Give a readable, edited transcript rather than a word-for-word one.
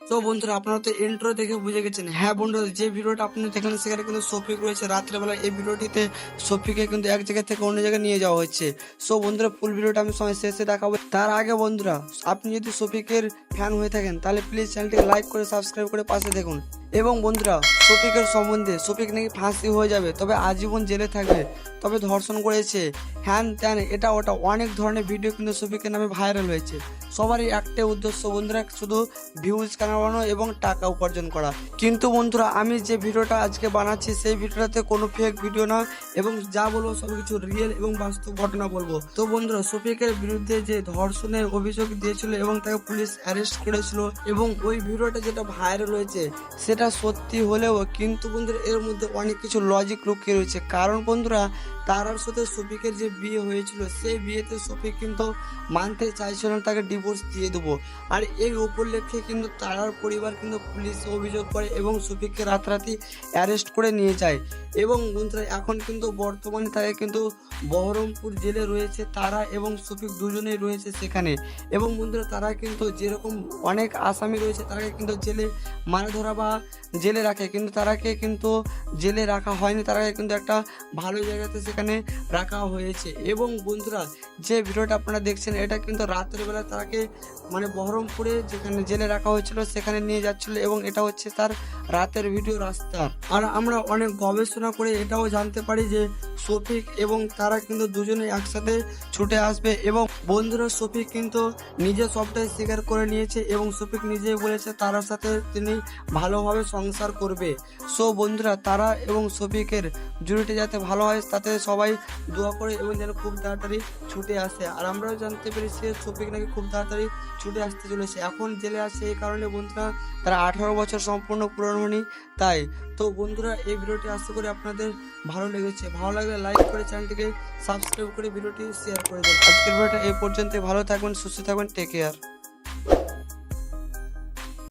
তো বন্ধুরা আপনারা তো ইন্ট্রো দেখে বুঝে গেছেন। হ্যাঁ বন্ধুরা, যে ভিডিওটা আপনারা দেখলেন সেখানে কিন্তু শফিক রয়েছে। রাত্রেবেলা এই ভিডিওটিতে শফিককে কিন্তু এক জায়গা থেকে অন্য জায়গায় নিয়ে যাওয়া হচ্ছে। সো বন্ধুরা, ফুল ভিডিওটা আমি সময় শেষে দেখাবো। তার আগে বন্ধুরা, আপনি যদি শফিকের ফ্যান হয়ে থাকেন তাহলে প্লিজ চ্যানেলটিকে লাইক করে সাবস্ক্রাইব করে পাশে দেখুন। এবং বন্ধুরা, শফিকের সম্বন্ধে, শফিক নাকি ফাঁসি হয়ে যাবে, তবে আজীবন জেলে থাকবে, তবে ধর্ষণ করেছে, হ্যান ত্যান, এটা ওটা অনেক ধরনের ভিডিও কিন্তু শফিকের নামে ভাইরাল হয়েছে। সবারই একটাই উদ্দেশ্য বন্ধুরা, শুধু ভিউজ কামানো এবং টাকা উপার্জন করা। কিন্তু বন্ধুরা, আমি যে ভিডিওটা আজকে বানাচ্ছি সেই ভিডিওটাতে কোনো ফেক ভিডিও না, এবং যা বলবো সব কিছু রিয়েল এবং বাস্তব ঘটনা বলবো। তো বন্ধুরা, শফিকের বিরুদ্ধে যে ধর্ষণের অভিযোগ দিয়েছিল এবং তাকে পুলিশ অ্যারেস্ট করেছিল, এবং ওই ভিডিওটা যেটা ভাইরাল হয়েছে সেটা সত্যি হলেও কিন্তু বন্ধুরা এর মধ্যে অনেক কিছু লজিক লুকিয়ে রয়েছে। কারণ বন্ধুরা, তারার সাথে শফিকের যে বিয়ে হয়েছিল সেই বিয়েতে শফিক কিন্তু মানতে চাইছিল না, তাকে ডিভোর্স দিয়ে দেবো। আর এই উপলক্ষে কিন্তু তারার পরিবার কিন্তু পুলিশে অভিযোগ করে এবং শফিককে রাতারাতি অ্যারেস্ট করে নিয়ে যায়। এবং বন্ধুরা, এখন কিন্তু বর্তমানে তাকে কিন্তু বহরমপুর জেলে রয়েছে তারা, এবং শফিক দুজনেই রয়েছে সেখানে। এবং বন্ধুরা, তারা কিন্তু যেরকম অনেক আসামি রয়েছে তারাকে কিন্তু জেলে মারা ধরা বা জেলে রাখে, কিন্তু তারাকে কিন্তু জেলে রাখা হয়নি, তারাকে কিন্তু একটা ভালো জায়গাতে সেখানে রাখা হয়েছে। এবং বন্ধুরা, যে ভিডিওটা আপনারা দেখছেন এটা কিন্তু রাতের বেলা তাকে মানে বহরমপুরে যেখানে জেলে রাখা হয়েছিল সেখানে নিয়ে যাচ্ছিল, এবং এটা হচ্ছে তার রাতের ভিডিও রাস্তার। আর আমরা অনেক গবেষণা করে এটাও জানতে পারি যে শফিক এবং তারা কিন্তু দুজনে একসাথে ছুটে আসবে। এবং বন্ধুরা, শফিক কিন্তু নিজে সবটাই স্বীকার করে নিয়েছে এবং শফিক নিজেই বলেছে তার সাথে তিনি ভালোভাবে সংসার করবে। সো বন্ধুরা, তারা এবং শফিকের জুড়িটি যাতে ভালো হয় তাতে সবাই দোয়া করে, এবং যেন খুব তাড়াতাড়ি ছুটে আসে। আর আমরাও জানতে পেরেছি শফিক নাকি খুব তাড়াতাড়ি ছুটে আসতে চলেছে। এখন জেলে আসে এই কারণে বন্ধুরা, তারা 18 বছর সম্পূর্ণ পূরণ হয়নি তাই। তো বন্ধুরা, এই ভিডিওটি আশা করি আপনাদের ভালো লেগেছে। ভালো লাগলে লাইক করে চ্যানেলটিকে সাবস্ক্রাইব করে ভিডিওটি শেয়ার করে দেন। আজকের ভিডিওটা এই পর্যন্ত। ভালো থাকবেন, সুস্থ থাকবেন, টেক কেয়ার।